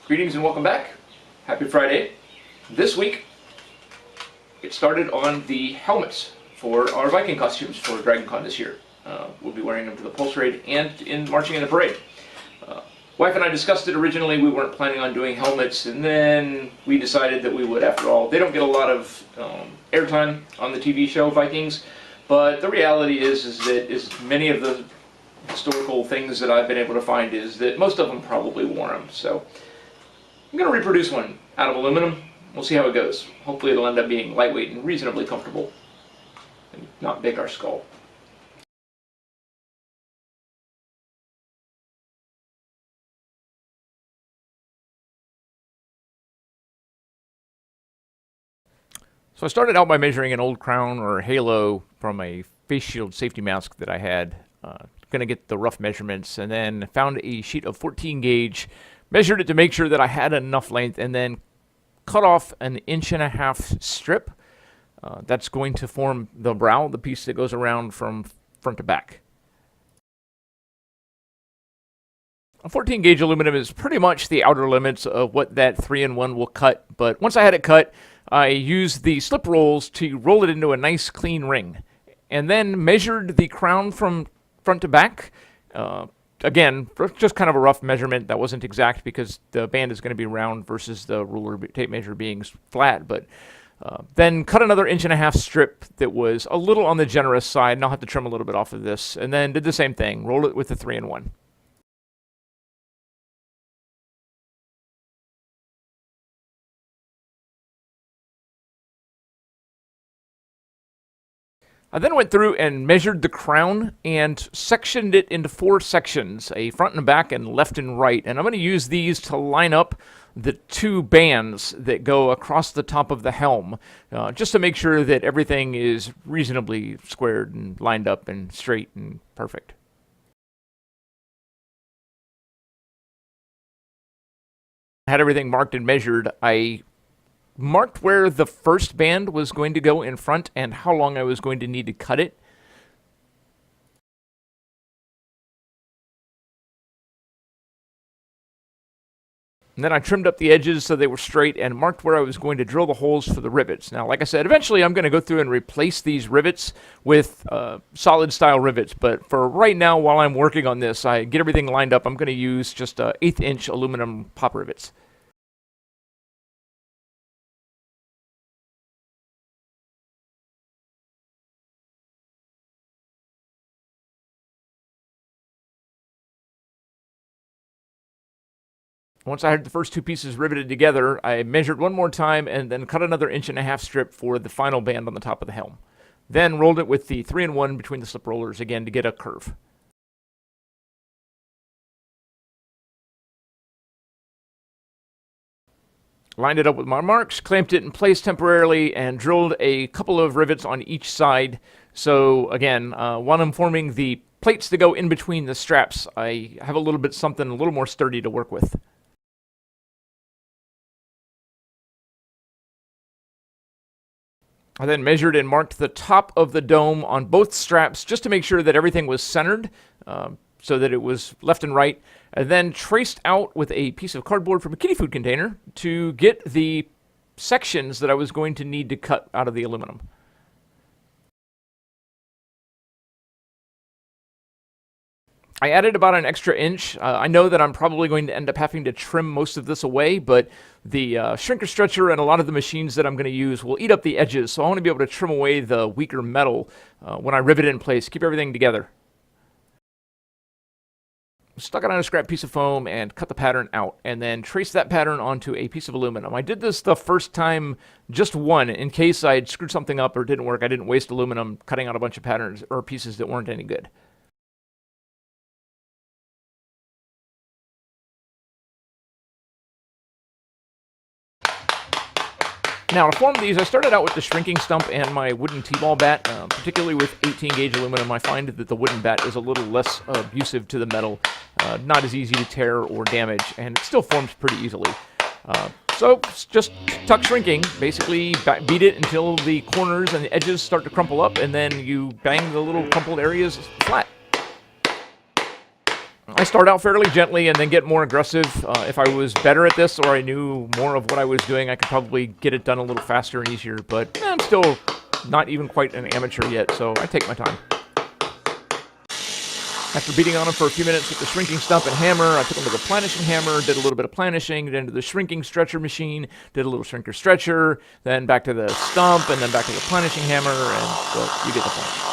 Greetings and welcome back. Happy Friday. This week, it started on the helmets for our Viking costumes for DragonCon this year. We'll be wearing them to the pulse raid and in marching in the parade. Wife and I discussed it originally. We weren't planning on doing helmets, and then we decided that we would after all. They don't get a lot of airtime on the TV show Vikings, but the reality is that as many of the historical things that I've been able to find is that most of them probably wore them. So I'm going to reproduce one out of aluminum. We'll see how it goes. Hopefully it'll end up being lightweight and reasonably comfortable and not big our skull. So I started out by measuring an old crown or halo from a face shield safety mask that I had. Going to get the rough measurements, and then found a sheet of 14 gauge, measured it to make sure that I had enough length, and then cut off an 1.5 inch strip. That's going to form the brow, the piece that goes around from front to back. A 14 gauge aluminum is pretty much the outer limits of what that 3-in-1 will cut, but once I had it cut, I used the slip rolls to roll it into a nice clean ring, and then measured the crown from front to back. Again, just kind of a rough measurement. That wasn't exact because the band is going to be round versus the ruler tape measure being flat, but then cut another 1.5 inch strip that was a little on the generous side, and I'll have to trim a little bit off of this, and then did the same thing, rolled it with the 3-in-1. I then went through and measured the crown and sectioned it into 4 sections, a front and a back and left and right. And I'm going to use these to line up the 2 bands that go across the top of the helm, just to make sure that everything is reasonably squared and lined up and straight and perfect. I had everything marked and measured. I marked where the first band was going to go in front and how long I was going to need to cut it. And then I trimmed up the edges so they were straight and marked where I was going to drill the holes for the rivets. Now, like I said, eventually I'm going to go through and replace these rivets with solid style rivets, but for right now, while I'm working on this, I get everything lined up. I'm going to use just 1/8 inch aluminum pop rivets. Once I had the first 2 pieces riveted together, I measured one more time and then cut another 1.5 inch strip for the final band on the top of the helm. Then rolled it with the 3-in-1 between the slip rollers again to get a curve. Lined it up with my marks, clamped it in place temporarily, and drilled a couple of rivets on each side. So again, while I'm forming the plates that go in between the straps, I have a little bit something a little more sturdy to work with. I then measured and marked the top of the dome on both straps just to make sure that everything was centered, so that it was left and right, and then traced out with a piece of cardboard from a kitty food container to get the sections that I was going to need to cut out of the aluminum. I added about an extra inch. I know that I'm probably going to end up having to trim most of this away, but the shrinker stretcher and a lot of the machines that I'm going to use will eat up the edges, so I want to be able to trim away the weaker metal when I rivet it in place, keep everything together. Stuck it on a scrap piece of foam and cut the pattern out, and then traced that pattern onto a piece of aluminum. I did this the first time, just one, in case I'd screwed something up or didn't work. I didn't waste aluminum cutting out a bunch of patterns or pieces that weren't any good. Now, to form these, I started out with the shrinking stump and my wooden T-ball bat. Particularly with 18 gauge aluminum, I find that the wooden bat is a little less abusive to the metal, not as easy to tear or damage, and it still forms pretty easily. So just tuck shrinking, basically beat it until the corners and the edges start to crumple up, and then you bang the little crumpled areas flat. I start out fairly gently and then get more aggressive. If I was better at this or I knew more of what I was doing, I could probably get it done a little faster and easier, but I'm still not even quite an amateur yet, so I take my time. After beating on them for a few minutes with the shrinking stump and hammer, I took them to the planishing hammer, did a little bit of planishing, then to the shrinking stretcher machine, did a little shrinker stretcher, then back to the stump, and then back to the planishing hammer, and well, you get the point.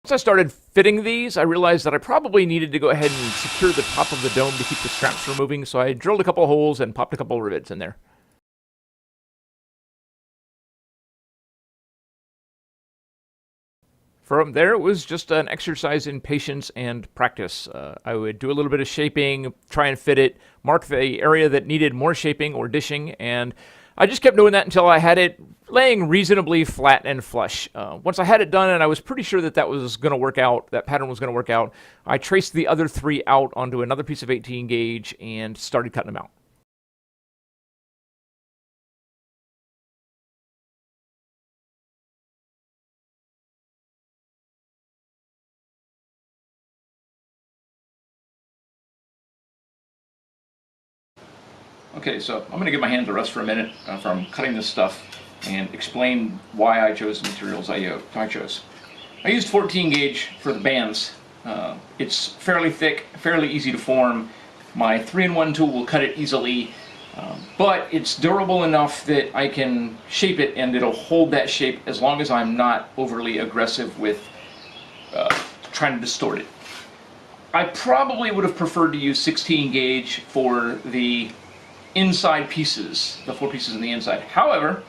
Once I started fitting these, I realized that I probably needed to go ahead and secure the top of the dome to keep the straps from moving, so I drilled a couple of holes and popped a couple of rivets in there. From there, it was just an exercise in patience and practice. I would do a little bit of shaping, try and fit it, mark the area that needed more shaping or dishing, and I just kept doing that until I had it laying reasonably flat and flush. Once I had it done and I was pretty sure that that was going to work out, that pattern was going to work out, I traced the other three out onto another piece of 18 gauge and started cutting them out. Okay, so I'm going to give my hands a rest for a minute from cutting this stuff and explain why I chose the materials I chose. I used 14 gauge for the bands. It's fairly thick, fairly easy to form. My 3-in-1 tool will cut it easily, but it's durable enough that I can shape it and it'll hold that shape as long as I'm not overly aggressive with trying to distort it. I probably would have preferred to use 16 gauge for the inside pieces, the 4 pieces on the inside. However,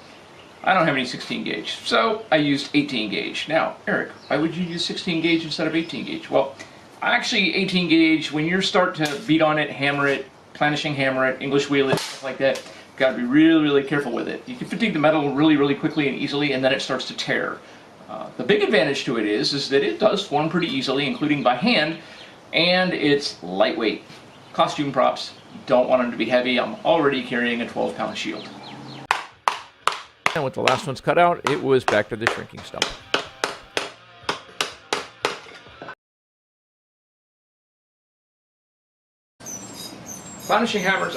I don't have any 16 gauge, so I used 18 gauge. Now, Eric, why would you use 16 gauge instead of 18 gauge? Well, actually 18 gauge, when you start to beat on it, hammer it, planishing hammer it, English wheel it, stuff like that, you've got to be really, really careful with it. You can fatigue the metal really, really quickly and easily, and then it starts to tear. The big advantage to it is that it does form pretty easily, including by hand, and it's lightweight. Costume props, don't want them to be heavy. I'm already carrying a 12-pound shield. And with the last ones cut out, it was back to the shrinking stump. Planishing hammers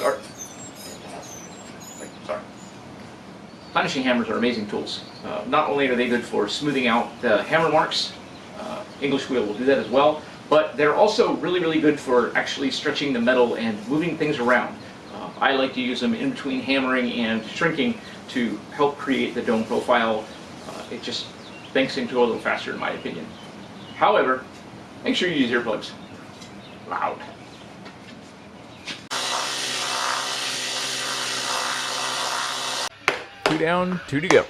are amazing tools. Not only are they good for smoothing out the hammer marks, English wheel will do that as well, but they're also really, really good for actually stretching the metal and moving things around. I like to use them in between hammering and shrinking to help create the dome profile. It just makes things go a little faster in my opinion. However, make sure you use earplugs. Loud. Two down, 2 to go.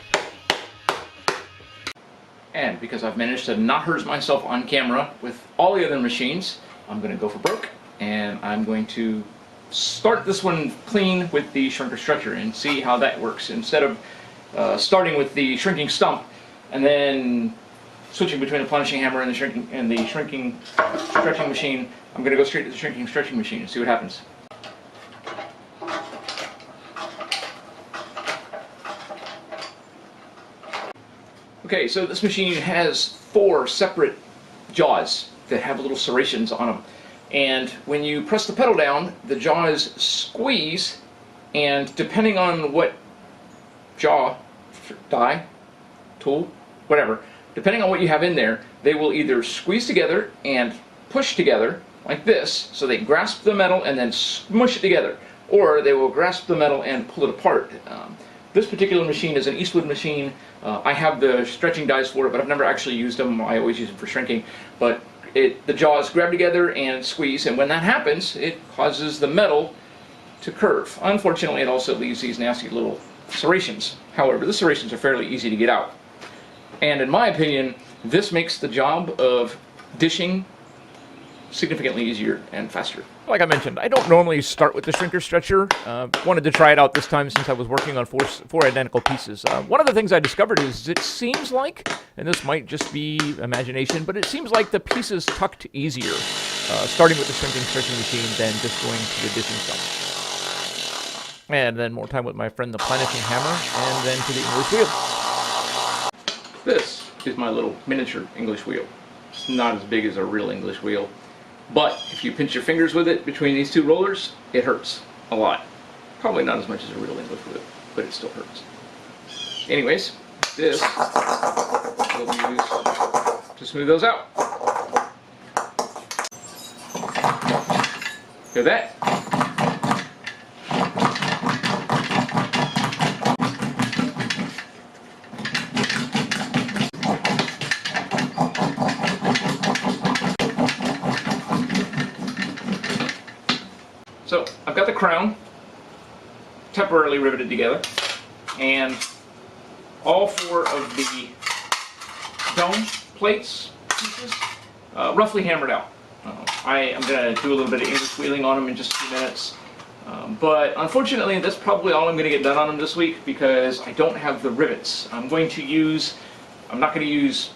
And because I've managed to not hurt myself on camera with all the other machines, I'm going to go for broke, and I'm going to start this one clean with the shrinker stretcher and see how that works. Instead of starting with the shrinking stump and then switching between the planishing hammer and the shrinking stretching machine, I'm going to go straight to the shrinking stretching machine and see what happens. Okay, so this machine has 4 separate jaws that have little serrations on them. And when you press the pedal down, the jaws squeeze, and depending on what jaw, die, tool, whatever, depending on what you have in there, they will either squeeze together and push together like this, so they grasp the metal and then smush it together, or they will grasp the metal and pull it apart. This particular machine is an Eastwood machine. I have the stretching dies for it, but I've never actually used them. I always use them for shrinking. But the jaws grab together and squeeze, and when that happens, it causes the metal to curve. Unfortunately, it also leaves these nasty little serrations. However, the serrations are fairly easy to get out. And in my opinion, this makes the job of dishing significantly easier and faster. Like I mentioned, I don't normally start with the shrinker stretcher. Wanted to try it out this time since I was working on four identical pieces. One of the things I discovered is it seems like, and this might just be imagination, but it seems like the pieces tucked easier starting with the shrinking stretching machine than just going to the dishing stump. And then more time with my friend the planishing hammer, and then to the English wheel. This is my little miniature English wheel. It's not as big as a real English wheel, But if you pinch your fingers with it between these two rollers, it hurts a lot. Probably not as much as a real English would, but it still hurts. Anyways, this will be used to smooth those out. Hear that? So I've got the crown temporarily riveted together, and all 4 of the dome plates pieces roughly hammered out. I am going to do a little bit of English wheeling on them in just a few minutes, but unfortunately that's probably all I'm going to get done on them this week because I don't have the rivets. I'm not going to use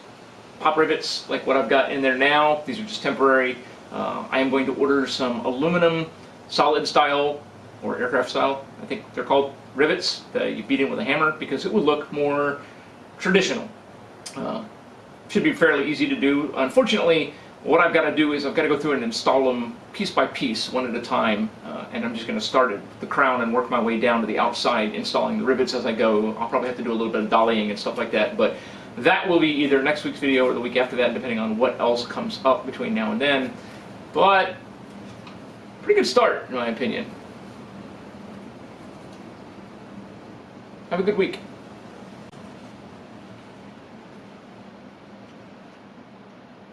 pop rivets like what I've got in there now. These are just temporary. I am going to order some aluminum solid style, or aircraft style, I think they're called, rivets that you beat in with a hammer, because it would look more traditional. Should be fairly easy to do. Unfortunately, what I've got to do is I've got to go through and install them piece by piece, one at a time, and I'm just going to start at the crown and work my way down to the outside, installing the rivets as I go. I'll probably have to do a little bit of dollying and stuff like that, but that will be either next week's video or the week after that, depending on what else comes up between now and then. But pretty good start, in my opinion. Have a good week.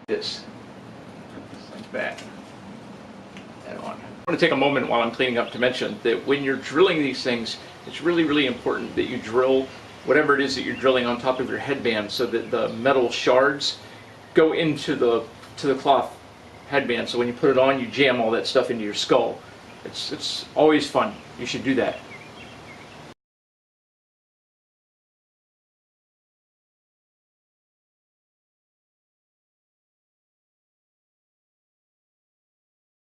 This, like that, and on. I want to take a moment while I'm cleaning up to mention that when you're drilling these things, it's really, really important that you drill whatever it is that you're drilling on top of your headband so that the metal shards go into the cloth headband. So when you put it on, you jam all that stuff into your skull. It's always fun. You should do that.